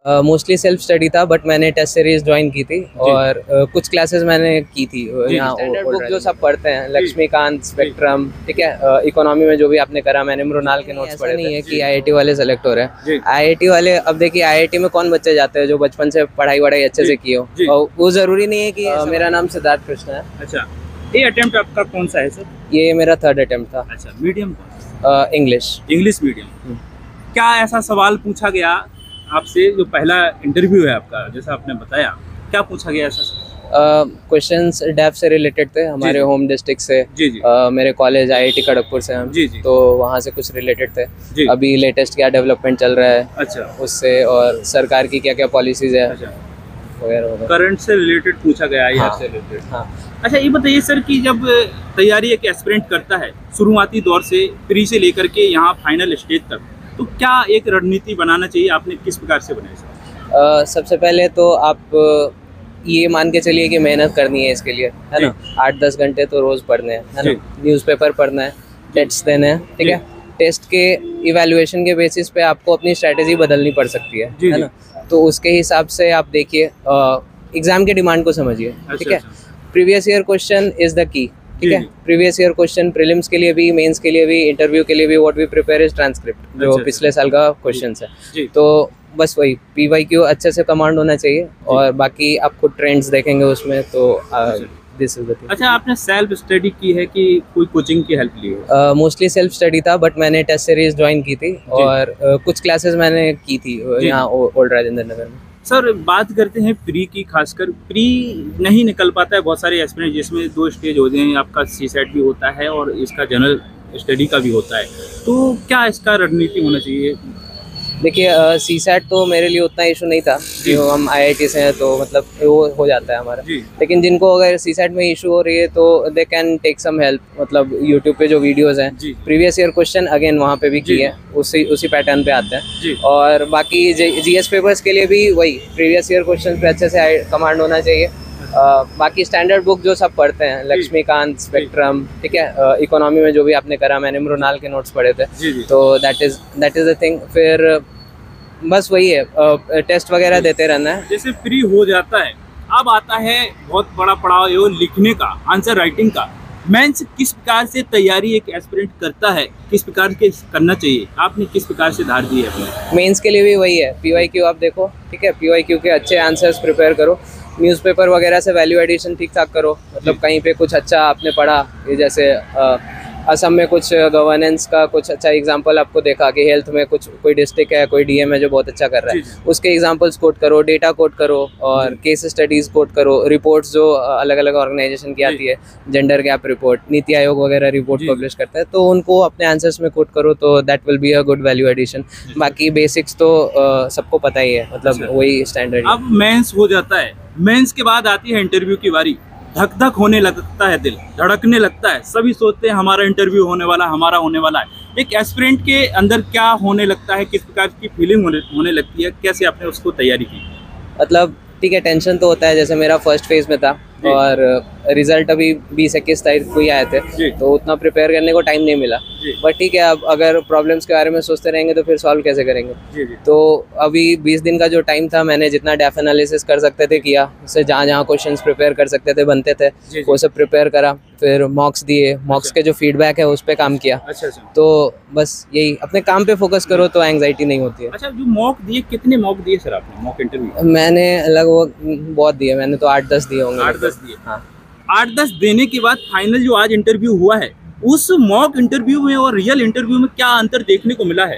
Mostly self study था, but मैंने test series join की थी और कुछ क्लासेस मैंने की थी यहाँ। स्टैंडर्ड बुक जो सब पढ़ते हैं, लक्ष्मीकांत, स्पेक्ट्रम, ठीक है, इकोनॉमी में जो भी आपने करा, मैंने मृणाल के नोट्स पढ़े। नहीं है कि आईआईटी वाले सेलेक्ट हो रहे हैं। आईआईटी वाले, अब देखिए आईआईटी में कौन बच्चे जाते हैं जो बचपन से पढ़ाई वढ़ाई अच्छे से की हो, और वो जरूरी नहीं है कि मेरा नाम सिद्धार्थ कृष्ण है। अच्छा, ये अटेम्प्ट आपका कौन सा है सर? ये मेरा 3rd अटेम्प्ट था। अच्छा, मीडियम इंग्लिश मीडियम। क्या ऐसा सवाल पूछा गया आपसे जो पहला इंटरव्यू है आपका, जैसा आपने बताया, क्या पूछा गया ऐसा? क्वेश्चंस डैप से रिलेटेड थे, हमारे होम डिस्ट्रिक्ट से। मेरे कॉलेज आईआईटी खड़गपुर से हम, तो वहाँ से कुछ रिलेटेड थे। अभी लेटेस्ट क्या डेवलपमेंट चल रहा है, अच्छा, उससे, और सरकार की क्या क्या पॉलिसीज है वगैरह, करंट से रिलेटेड पूछा गया है। हाँ, से रिलेटेड। हाँ। अच्छा, ये बताइए सर कि जब तैयारी एक एस्पिरेंट करता है शुरुआती दौर से, प्री से लेकर के यहाँ फाइनल स्टेज तक, तो क्या एक रणनीति बनाना चाहिए? आपने किस प्रकार से बनाई सर? सबसे पहले तो आप ये मान के चलिए कि मेहनत करनी है इसके लिए, है ना। 8-10 घंटे तो रोज पढ़ने हैं, है ना। न्यूज़पेपर पढ़ना है, टेस्ट देने हैं, ठीक है। टेस्ट के इवैल्यूएशन के बेसिस पे आपको अपनी स्ट्रैटेजी बदलनी पड़ सकती है ना। तो उसके हिसाब से आप देखिए, एग्जाम के डिमांड को समझिए, ठीक है। Previous year question is the key, ठीक है। प्रीवियस ईयर क्वेश्चन प्रीलिम्स के लिए भी, मेंस के लिए भी, इंटरव्यू के लिए भी, what we prepare is transcript, जो पिछले साल का क्वेश्चंस है। तो बस वही पीवाईक्यू अच्छे से कमांड होना चाहिए, और बाकी आप खुद ट्रेंड्स देखेंगे उसमें, तो दिस इज द थिंग। अच्छा, आपने सेल्फ स्टडी की है कि कोई कोचिंग की हेल्प ली है? मोस्टली सेल्फ स्टडी था, बट मैंने टेस्ट सीरीज ज्वाइन की थी और कुछ क्लासेस मैंने की थी यहाँ ओल्ड राजेंद्र नगर में। सर, बात करते हैं प्री की। खासकर प्री नहीं निकल पाता है बहुत सारे एस्पिरेंट, जिसमें 2 स्टेज होते हैं, आपका सीसेट भी होता है और इसका जनरल स्टडी का भी होता है। तो क्या इसका रणनीति होना चाहिए? देखिए, सीसेट तो मेरे लिए उतना इशू नहीं था, जो हम आईआईटी से हैं, तो मतलब वो हो जाता है हमारा। लेकिन जिनको अगर सीसेट में इशू हो रही है तो they can take some help, मतलब यूट्यूब पे जो वीडियोस हैं, प्रीवियस ईयर क्वेश्चन अगेन वहाँ पे भी किए हैं, उसी पैटर्न पे आते हैं। और बाकी जीएस पेपर्स के लिए भी वही प्रीवियस ईयर क्वेश्चन पे अच्छे से कमांड होना चाहिए। बाकी स्टैंडर्ड बुक जो सब पढ़ते हैं, लक्ष्मीकांत, स्पेक्ट्रम, ठीक है, इकोनॉमी में जो भी आपने करा, मैंने मृणाल के नोट्स पढ़े थे, तो दैट इज द थिंग। फिर बस वही है, टेस्ट वगैरह देते रहना है। जैसे फ्री हो जाता है, अब आता है बहुत बड़ा पड़ाव ये लिखने का, आंसर राइटिंग का। मेंस किस प्रकार से तैयारी एक एस्पिरेंट करता है, किस प्रकार के करना चाहिए? आपने किस प्रकार से धार दी है अपने? मेंस के लिए भी वही है, पीवाईक्यू आप देखो, ठीक है, पीवाईक्यू के अच्छे आंसर्स प्रिपेयर करो, न्यूज़पेपर वगैरह से वैल्यू एडिशन ठीक ठाक करो, मतलब कहीं पे कुछ अच्छा आपने पढ़ा, ये जैसे असम में कुछ गवर्नेंस का कुछ अच्छा एग्जांपल आपको देखा कि हेल्थ में कुछ कोई डिस्ट्रिक्ट है, कोई डीएम है जो बहुत अच्छा कर रहा है, उसके एग्जांपल्स कोट करो, डेटा कोट करो, और केस स्टडीज कोट करो, रिपोर्ट्स जो अलग अलग ऑर्गेनाइजेशन की आती है, gender gap report, NITI Aayog वगैरह रिपोर्ट पब्लिश करता है, तो उनको अपने आंसर्स में कोट करो, तो that will be a good value addition. बाकी बेसिक्स तो सबको पता ही है, मतलब वही स्टैंडर्ड। अब मेंस हो जाता है, मेंस के बाद आती है इंटरव्यू की बारी। धक धक होने लगता है, दिल धड़कने लगता है, सभी सोचते हैं हमारा इंटरव्यू होने वाला, हमारा होने वाला है। एक एस्पिरेंट के अंदर क्या होने लगता है, किस प्रकार की फीलिंग होने लगती है, कैसे आपने उसको तैयारी की? मतलब ठीक है, टेंशन तो होता है, जैसे मेरा फर्स्ट फेज में था, और रिजल्ट अभी 20-21 तारीख को ही आए थे, तो उतना प्रिपेयर करने को टाइम नहीं मिला। बट ठीक है, अब अगर प्रॉब्लम्स के बारे में सोचते रहेंगे तो फिर सॉल्व कैसे करेंगे? तो अभी 20 दिन का जो टाइम था, मैंने जितना डेफ एनालिसिस कर सकते थे किया, उससे जहाँ जहाँ क्वेश्चंस प्रिपेयर कर सकते थे, बनते थे, वो सब प्रिपेयर करा। फिर मॉक्स दिए, मॉक्स के जो फीडबैक है उस पर काम किया। तो बस यही, अपने काम पे फोकस करो तो एंग्जाइटी नहीं होती है। अच्छा, जो मॉक दिए, कितने मॉक दिए सर आपने मॉक इंटरव्यू? मैंने लगभग बहुत दिए, मैंने तो 8-10 दिए होंगे। 8-10 दिए? हाँ। 8-10 देने के बाद फाइनल जो आज इंटरव्यू हुआ है, उस मॉक इंटरव्यू में और रियल इंटरव्यू में क्या अंतर देखने को मिला है?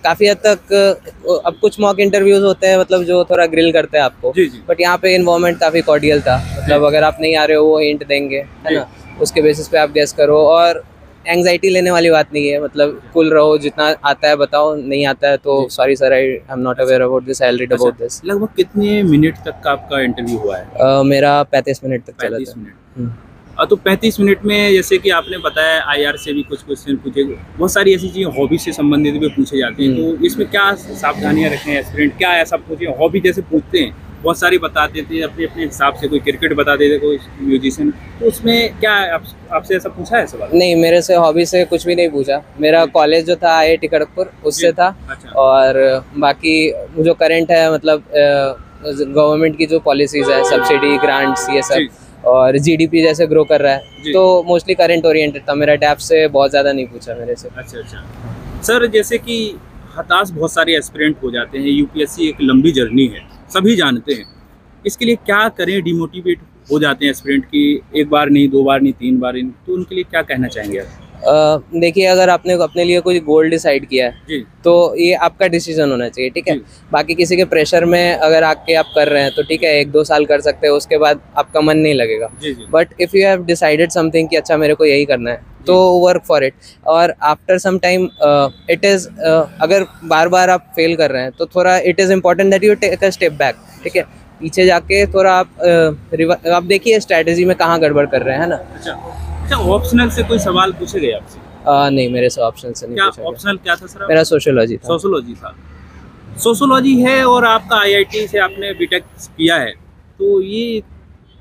काफ़ी हद तक अब कुछ मॉक इंटरव्यूज होते हैं, मतलब जो थोड़ा ग्रिल करते हैं आपको, बट यहाँ पे इन्वायरमेंट काफ़ी कॉर्डियल था, मतलब अगर आप नहीं आ रहे हो वो हिंट देंगे, है ना, उसके बेसिस पे आप गेस करो, और एंग्जाइटी लेने वाली बात नहीं है, मतलब कूल रहो, जितना आता है बताओ, नहीं आता है तो sorry sir, I am not aware about this, I will read about this. लगभग कितने मिनट तक का आपका इंटरव्यू हुआ है? मेरा 35 मिनट तक चला था। 35 मिनट। तो 35 मिनट में, जैसे कि आपने बताया, आईआर से भी कुछ क्वेश्चन पूछे, बहुत सारी ऐसी चीज़ें हॉबी से संबंधित भी पूछे जाते हैं, तो इसमें क्या सावधानियां रखें एस्पिरेंट? क्या ऐसा पूछे, हॉबी जैसे पूछते हैं बहुत सारी बताते थे अपने अपने हिसाब से, कोई क्रिकेट बताते थे, कोई म्यूजिशियन, तो उसमें क्या आपसे ऐसा पूछा है सवाल? नहीं, मेरे से हॉबी से कुछ भी नहीं पूछा। मेरा कॉलेज जो था IIT खड़गपुर उससे था। अच्छा। और बाकी जो करंट है मतलब गवर्नमेंट की जो पॉलिसीज है, सब्सिडी, ग्रांट्स, ये जी। सब, और GDP जैसे ग्रो कर रहा है, जी। तो मोस्टली करंट ओरिएंटेड था। मेरा डैप से बहुत ज़्यादा नहीं पूछा मेरे से। अच्छा अच्छा सर, जैसे कि हताश बहुत सारे एस्पिरेंट हो जाते हैं, यूपीएससी एक लंबी जर्नी है, सभी जानते हैं, इसके लिए क्या करें? डिमोटिवेट हो जाते हैं एस्पिरेंट की, एक बार नहीं, 2 बार नहीं, 3 बार नहीं, तो उनके लिए क्या कहना चाहेंगे आप? देखिए, अगर आपने अपने लिए कोई गोल डिसाइड किया है जी। तो ये आपका डिसीजन होना चाहिए, ठीक है। जी। बाकी किसी के प्रेशर में अगर आके आप कर रहे हैं तो ठीक है, 1-2 साल कर सकते हो, उसके बाद आपका मन नहीं लगेगा। जी जी। But if you have decided something कि अच्छा मेरे को यही करना है, तो वर्क फॉर इट। और after some time it is, अगर बार बार आप फेल कर रहे हैं तो थोड़ा it is important that you take a step back, ठीक है। पीछे जाके थोड़ा आप देखिए स्ट्रैटेजी में कहाँ गड़बड़ कर रहे हैं, है ना। अच्छा अच्छा, ऑप्शनल से कोई सवाल पूछे गए आपसे? नहीं, मेरे से ऑप्शन से नहीं क्या पूछा गया। ऑप्शनल क्या था सर? मेरा सोशियोलॉजी था। सोशियोलॉजी था। सोशियोलॉजी है और आपका IIT से आपने बीटेक किया है, तो ये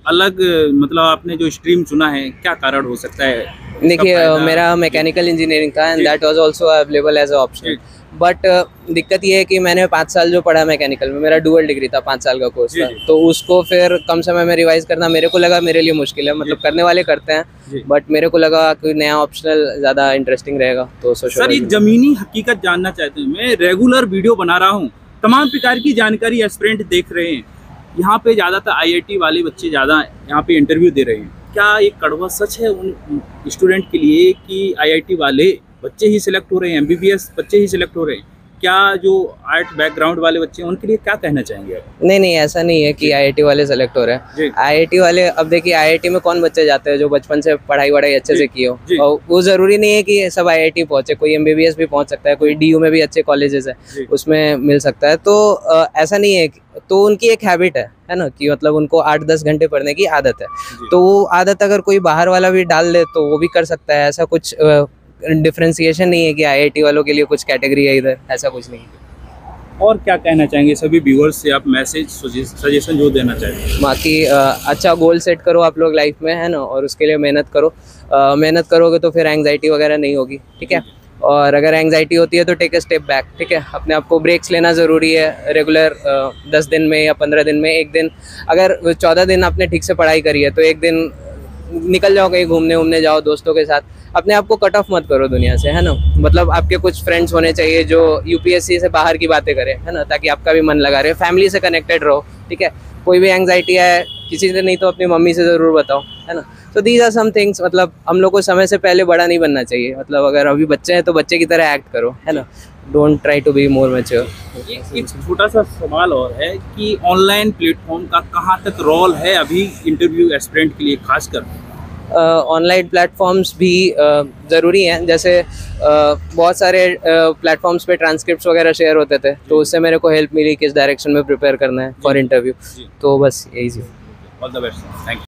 अलग, मतलब आपने जो स्ट्रीम चुना है, क्या कारण हो सकता है? देखिए, फायदा- मेरा मैकेनिकल इंजीनियरिंग था एंड जी। That was also available as a option. जी। बट दिक्कत ये है कि मैंने 5 साल जो पढ़ा मैकेनिकल में, मेरा डुअल डिग्री था, 5 साल का कोर्स जी, था, जी। तो उसको फिर कम समय में रिवाइज करना मेरे को लगा मेरे लिए मुश्किल है। मतलब करने वाले करते जी। हैं, बट मेरे को लगा कोई नया ऑप्शनल ज़्यादा इंटरेस्टिंग रहेगा, तो सर, सोशियोलॉजी। एक जमीनी हकीकत जानना चाहते हैं। मैं रेगुलर वीडियो बना रहा हूँ, तमाम प्रकार की जानकारी एस्पिरेंट देख रहे हैं, यहाँ पे ज़्यादातर IIT वाले बच्चे ज़्यादा यहाँ पे इंटरव्यू दे रहे हैं। क्या ये कड़वा सच है उन स्टूडेंट के लिए कि IIT वाले बच्चे ही सिलेक्ट हो रहे हैं, MBBS बच्चे ही सिलेक्ट हो रहे हैं? क्या जो आर्ट बैकग्राउंड वाले बच्चे हैं उनके लिए क्या कहना चाहेंगे आप? नहीं, ऐसा नहीं है कि IIT वाले सेलेक्ट हो रहे जी। हैं। IIT वाले, अब देखिए IIT में कौन बच्चे जाते हैं जो बचपन से पढ़ाई वढ़ाई अच्छे जी। से की हो, जी। और वो ज़रूरी नहीं है कि सब IIT पहुँचे। कोई MBBS भी पहुँच सकता है, कोई DU में भी अच्छे कॉलेजेस है, जी। उसमें मिल सकता है। तो ऐसा नहीं है तो उनकी एक हैबिट है ना, कि मतलब उनको 8-10 घंटे पढ़ने की आदत है। जी। तो वो आदत अगर कोई बाहर वाला भी डाल दे तो वो भी कर सकता है। ऐसा कुछ डिफ्रेंसिएशन नहीं है कि IIT वालों के लिए कुछ कैटेगरी है इधर, ऐसा कुछ नहीं है। और क्या कहना चाहेंगे सभी व्यूअर्स से आप, मैसेज, सजेशन जो देना चाहेंगे? बाकी अच्छा गोल सेट करो आप लोग लाइफ में, है ना, और उसके लिए मेहनत करो। मेहनत करोगे तो फिर एंग्जाइटी वगैरह नहीं होगी, ठीक है। और अगर एंग्जाइटी होती है तो टेक अ स्टेप बैक, ठीक है। अपने आप को ब्रेक्स लेना ज़रूरी है रेगुलर। 10 दिन में या 15 दिन में एक दिन, अगर 14 दिन आपने ठीक से पढ़ाई करी है तो एक दिन निकल जाओ कहीं घूमने जाओ दोस्तों के साथ। अपने आप को कट ऑफ मत करो दुनिया से, है ना। मतलब आपके कुछ फ्रेंड्स होने चाहिए जो UPSC से बाहर की बातें करें, है ना, ताकि आपका भी मन लगा रहे। फैमिली से कनेक्टेड रहो, ठीक है। कोई भी एंग्जाइटी है किसी से नहीं तो अपनी मम्मी से ज़रूर बताओ, है ना। तो दीज आर सम थिंग्स। मतलब हम लोग को समय से पहले बड़ा नहीं बनना चाहिए। मतलब अगर अभी बच्चे हैं तो बच्चे की तरह एक्ट करो, है ना। Don't try to be more mature. एक छोटा सा सवाल और है कि ऑनलाइन प्लेटफॉर्म का कहाँ तक रोल है अभी इंटरव्यू एस्पिरेंट के लिए खासकर? ऑनलाइन प्लेटफॉर्म्स भी ज़रूरी हैं। जैसे बहुत सारे प्लेटफॉर्म्स पे ट्रांसक्रिप्ट्स वगैरह शेयर होते थे, तो उससे मेरे को हेल्प मिली किस डायरेक्शन में प्रिपेयर करना है फॉर इंटरव्यू। तो बस यही। All the best, thank you.